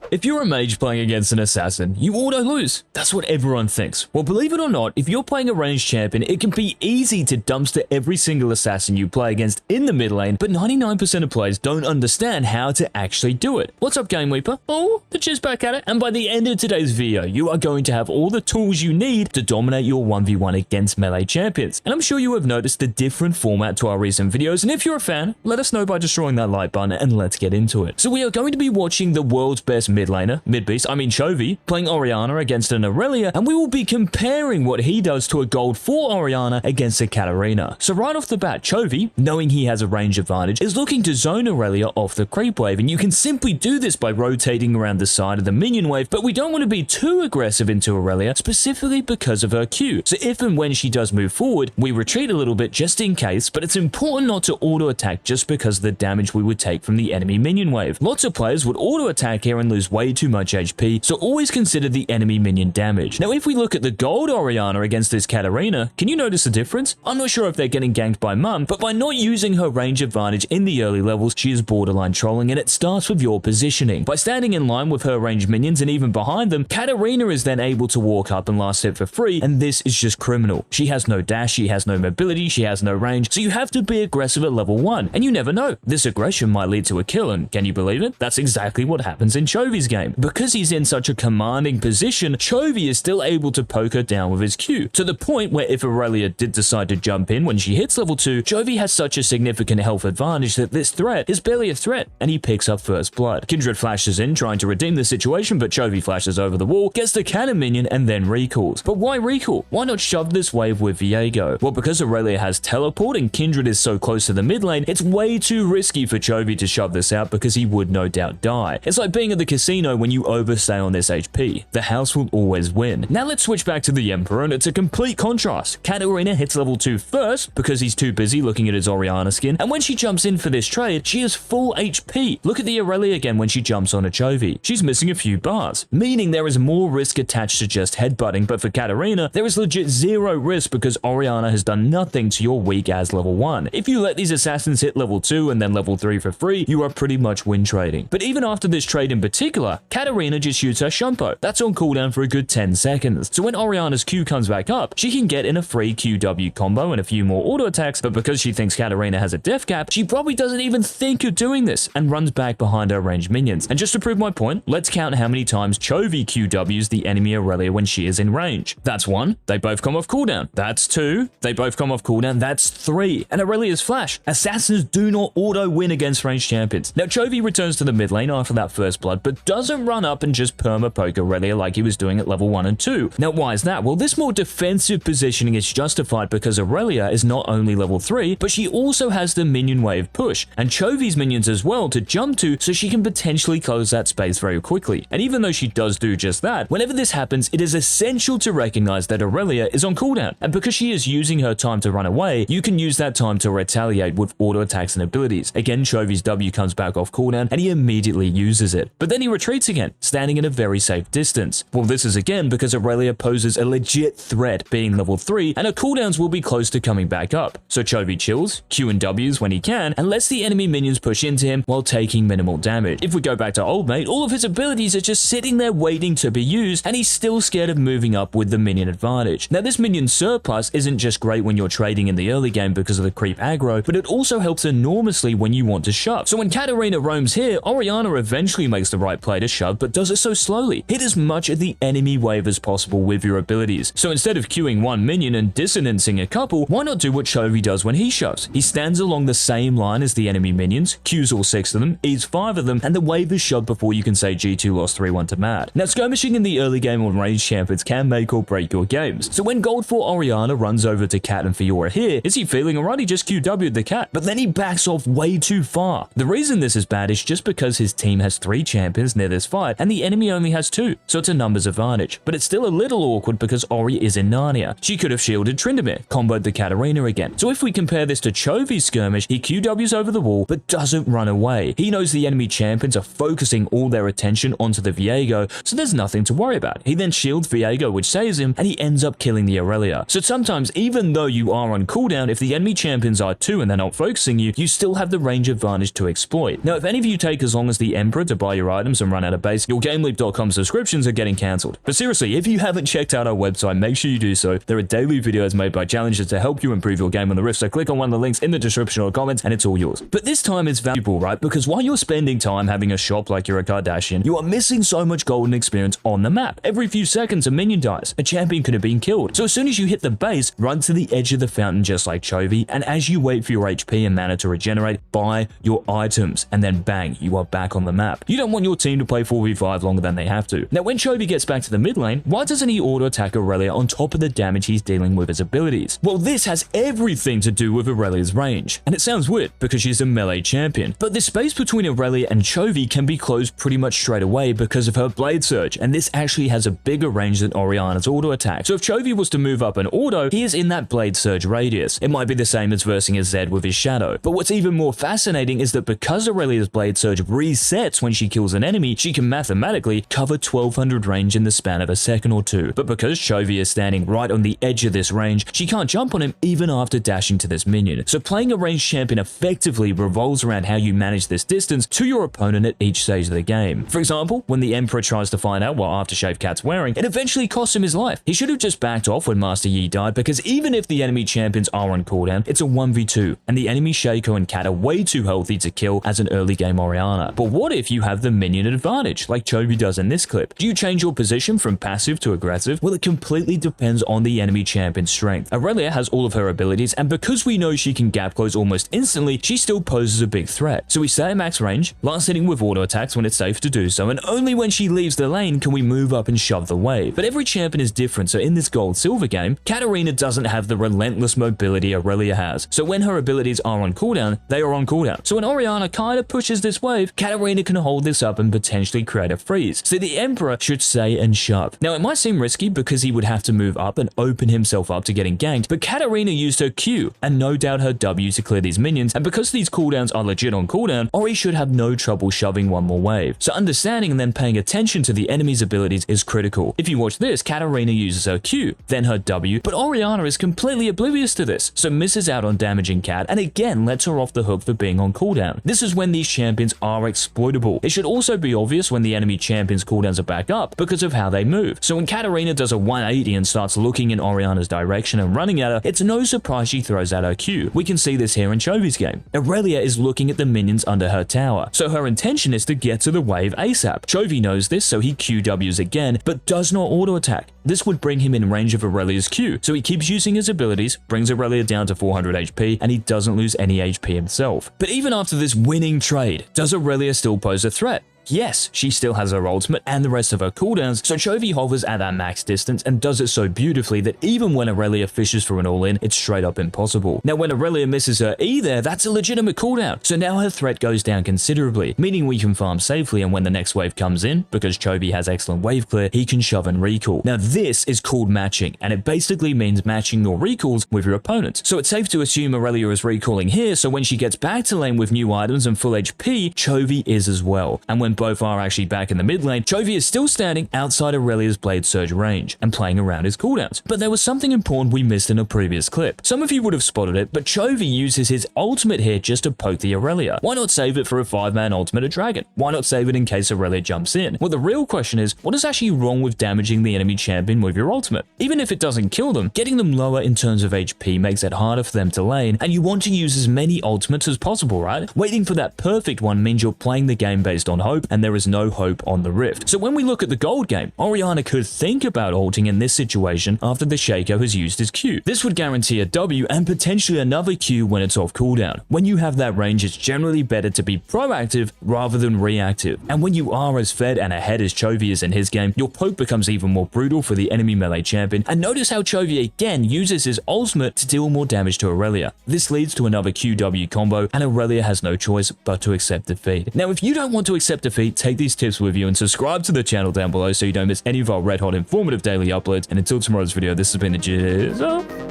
If you're a mage playing against an assassin, you auto-lose. That's what everyone thinks. Well, believe it or not, if you're playing a ranged champion, it can be easy to dumpster every single assassin you play against in the mid lane, but 99% of players don't understand how to actually do it. What's up, GameLeap? Oh, the Chiz back at it. And by the end of today's video, you are going to have all the tools you need to dominate your 1v1 against melee champions. And I'm sure you have noticed the different format to our recent videos, and if you're a fan, let us know by destroying that like button and let's get into it. So we are going to be watching the world's best mid laner, Chovy, playing Orianna against an Aurelia, and we will be comparing what he does to a gold 4 Orianna against a Katarina. So right off the bat, Chovy, knowing he has a range advantage, is looking to zone Aurelia off the creep wave, and you can simply do this by rotating around the side of the minion wave, but we don't want to be too aggressive into Aurelia, specifically because of her Q. So if and when she does move forward, we retreat a little bit just in case, but it's important not to auto attack just because of the damage we would take from the enemy minion wave. Lots of players would auto attack here and lose way too much HP, so always consider the enemy minion damage. Now if we look at the gold Orianna against this Katarina, can you notice the difference? I'm not sure if they're getting ganked by Mum, but by not using her range advantage in the early levels, she is borderline trolling, and it starts with your positioning. By standing in line with her ranged minions and even behind them, Katarina is then able to walk up and last hit for free, and this is just criminal. She has no dash, she has no mobility, she has no range, so you have to be aggressive at level 1, and you never know. This aggression might lead to a kill, and can you believe it? That's exactly what happens in Chovy's game. Because he's in such a commanding position, Chovy is still able to poke her down with his Q, to the point where if Aurelia did decide to jump in when she hits level 2, Chovy has such a significant health advantage that this threat is barely a threat, and he picks up first blood. Kindred flashes in, trying to redeem the situation, but Chovy flashes over the wall, gets the cannon minion, and then recalls. But why recall? Why not shove this wave with Viego? Well, because Aurelia has teleport and Kindred is so close to the mid lane, it's way too risky for Chovy to shove this out because he would no doubt die. It's like being at the casino when you overstay on this HP. The house will always win. Now let's switch back to the Emperor, and it's a complete contrast. Katarina hits level 2 first because he's too busy looking at his Orianna skin, and when she jumps in for this trade, she is full HP. Look at the Aurelia again when she jumps on a Chovy. She's missing a few bars, meaning there is more risk attached to just headbutting, but for Katarina, there is legit zero risk because Orianna has done nothing to your weak as level 1. If you let these assassins hit level 2 and then level 3 for free, you are pretty much win trading. But even after this trade in particular, Katarina just shoots her Shumpo. That's on cooldown for a good 10 seconds. So when Orianna's Q comes back up, she can get in a free QW combo and a few more auto attacks, but because she thinks Katarina has a death cap, she probably doesn't even think of doing this and runs back behind her ranged minions. And just to prove my point, let's count how many times Chovy QWs the enemy Aurelia when she is in range. That's 1. They both come off cooldown. That's 2. They both come off cooldown. That's 3. And Aurelia's flash. Assassins do not auto win against ranged champions. Now Chovy returns to the mid lane after that first blood, but doesn't run up and just perma poke Aurelia like he was doing at level 1 and 2. Now why is that? Well, this more defensive positioning is justified because Aurelia is not only level 3, but she also has the minion wave push, and Chovy's minions as well to jump to, so she can potentially close that space very quickly. And even though she does do just that, whenever this happens, it is essential to recognize that Aurelia is on cooldown, and because she is using her time to run away, you can use that time to retaliate with auto attacks and abilities. Again, Chovy's W comes back off cooldown, and he immediately uses it. But then he retreats again, standing in a very safe distance. Well, this is again because Aurelia poses a legit threat being level 3, and her cooldowns will be close to coming back up. So Chovy chills, Q and Ws when he can, and lets the enemy minions push into him while taking minimal damage. If we go back to old mate, all of his abilities are just sitting there waiting to be used, and he's still scared of moving up with the minion advantage. Now this minion surplus isn't just great when you're trading in the early game because of the creep aggro, but it also helps enormously when you want to shove. So when Katarina roams here, Orianna eventually makes the right play to shove, but does it so slowly. Hit as much of the enemy wave as possible with your abilities. So instead of queuing one minion and dissonancing a couple, why not do what Chovy does when he shoves? He stands along the same line as the enemy minions, queues all 6 of them, eats 5 of them, and the wave is shoved before you can say G2 lost 3-1 to Mad. Now skirmishing in the early game on ranged champions can make or break your games. So when Gold 4 Orianna runs over to Cat and Fiora here, is he feeling alright? He just QW'd the Cat, but then he backs off way too far. The reason this is bad is just because his team has 3 champions near this fight, and the enemy only has 2, so it's a numbers advantage. But it's still a little awkward because Ori is in Narnia. She could have shielded Tryndamere, comboed the Katarina again. So if we compare this to Chovy's skirmish, he QWs over the wall, but doesn't run away. He knows the enemy champions are focusing all their attention onto the Viego, so there's nothing to worry about. He then shields Viego, which saves him, and he ends up killing the Aurelia. So sometimes, even though you are on cooldown, if the enemy champions are too and they're not focusing you, you still have the range advantage to exploit. Now, if any of you take as long as the Emperor to buy your items items and run out of base, your GameLeap.com subscriptions are getting cancelled. But seriously, if you haven't checked out our website, make sure you do so. There are daily videos made by challengers to help you improve your game on the Rift, so click on one of the links in the description or comments and it's all yours. But this time is valuable, right? Because while you're spending time having a shop like you're a Kardashian, you are missing so much golden experience on the map. Every few seconds a minion dies. A champion could have been killed. So as soon as you hit the base, run to the edge of the fountain just like Chovy, and as you wait for your HP and mana to regenerate, buy your items, and then bang, you are back on the map. You don't want your team to play 4v5 longer than they have to. Now when Chovy gets back to the mid lane, why doesn't he auto attack Aurelia on top of the damage he's dealing with his abilities? Well, this has everything to do with Aurelia's range. And it sounds weird because she's a melee champion, but the space between Aurelia and Chovy can be closed pretty much straight away because of her blade surge, and this actually has a bigger range than Orianna's auto attack. So if Chovy was to move up an auto, he is in that blade surge radius. It might be the same as versing a Zed with his shadow. But what's even more fascinating is that because Aurelia's blade surge resets when she kills an enemy, she can mathematically cover 1200 range in the span of a second or two. But because Chovy is standing right on the edge of this range, she can't jump on him even after dashing to this minion. So playing a ranged champion effectively revolves around how you manage this distance to your opponent at each stage of the game. For example, when the Emperor tries to find out what aftershave Cat's wearing, it eventually costs him his life. He should have just backed off when Master Yi died, because even if the enemy champions are on cooldown, it's a 1v2, and the enemy Shaco and Cat are way too healthy to kill as an early game Orianna. But what if you have the minion advantage, like Chovy does in this clip? Do you change your position from passive to aggressive? Well, it completely depends on the enemy champion's strength. Aurelia has all of her abilities, and because we know she can gap close almost instantly, she still poses a big threat. So we stay at max range, last hitting with auto attacks when it's safe to do so, and only when she leaves the lane can we move up and shove the wave. But every champion is different, so in this gold-silver game, Katarina doesn't have the relentless mobility Aurelia has. So when her abilities are on cooldown, they are on cooldown. So when Orianna kinda pushes this wave, Katarina can hold this up and potentially create a freeze. So the Emperor should stay and shove. Now it might seem risky because he would have to move up and open himself up to getting ganked, but Katarina used her Q and no doubt her W to clear these minions, and because these cooldowns are legit on cooldown, Ori should have no trouble shoving one more wave. So understanding and then paying attention to the enemy's abilities is critical. If you watch this, Katarina uses her Q, then her W, but Orianna is completely oblivious to this, so misses out on damaging Cat and again lets her off the hook for being on cooldown. This is when these champions are exploitable. It should also be obvious when the enemy champions cooldowns are back up because of how they move. So when Katarina does a 180 and starts looking in Orianna's direction and running at her, it's no surprise she throws out her Q. We can see this here in Chovy's game. Aurelia is looking at the minions under her tower, so her intention is to get to the wave ASAP. Chovy knows this, so he QWs again, but does not auto attack. This would bring him in range of Aurelia's Q, so he keeps using his abilities, brings Aurelia down to 400 HP, and he doesn't lose any HP himself. But even after this winning trade, does Aurelia still pose a threat? Yes, she still has her ultimate and the rest of her cooldowns, so Chovy hovers at that max distance and does it so beautifully that even when Aurelia fishes for an all-in, it's straight up impossible. Now when Aurelia misses her E there, that's a legitimate cooldown, so now her threat goes down considerably, meaning we can farm safely, and when the next wave comes in, because Chovy has excellent wave clear, he can shove and recall. Now this is called matching, and it basically means matching your recalls with your opponents. So it's safe to assume Aurelia is recalling here, so when she gets back to lane with new items and full HP, Chovy is as well. And when both are actually back in the mid lane, Chovy is still standing outside Aurelia's blade surge range and playing around his cooldowns. But there was something important we missed in a previous clip. Some of you would have spotted it, but Chovy uses his ultimate here just to poke the Aurelia. Why not save it for a 5-man ultimate at Dragon? Why not save it in case Aurelia jumps in? Well, the real question is, what is actually wrong with damaging the enemy champion with your ultimate? Even if it doesn't kill them, getting them lower in terms of HP makes it harder for them to lane, and you want to use as many ultimates as possible, right? Waiting for that perfect one means you're playing the game based on hope, and there is no hope on the Rift. So when we look at the gold game, Orianna could think about ulting in this situation after the Shaco has used his Q. This would guarantee a W and potentially another Q when it's off cooldown. When you have that range, it's generally better to be proactive rather than reactive. And when you are as fed and ahead as Chovy is in his game, your poke becomes even more brutal for the enemy melee champion. And notice how Chovy again uses his ultimate to deal more damage to Aurelia. This leads to another QW combo, and Aurelia has no choice but to accept defeat. Now, if you don't want to accept defeat, take these tips with you and subscribe to the channel down below so you don't miss any of our red hot informative daily uploads. And until tomorrow's video, this has been the Jizz.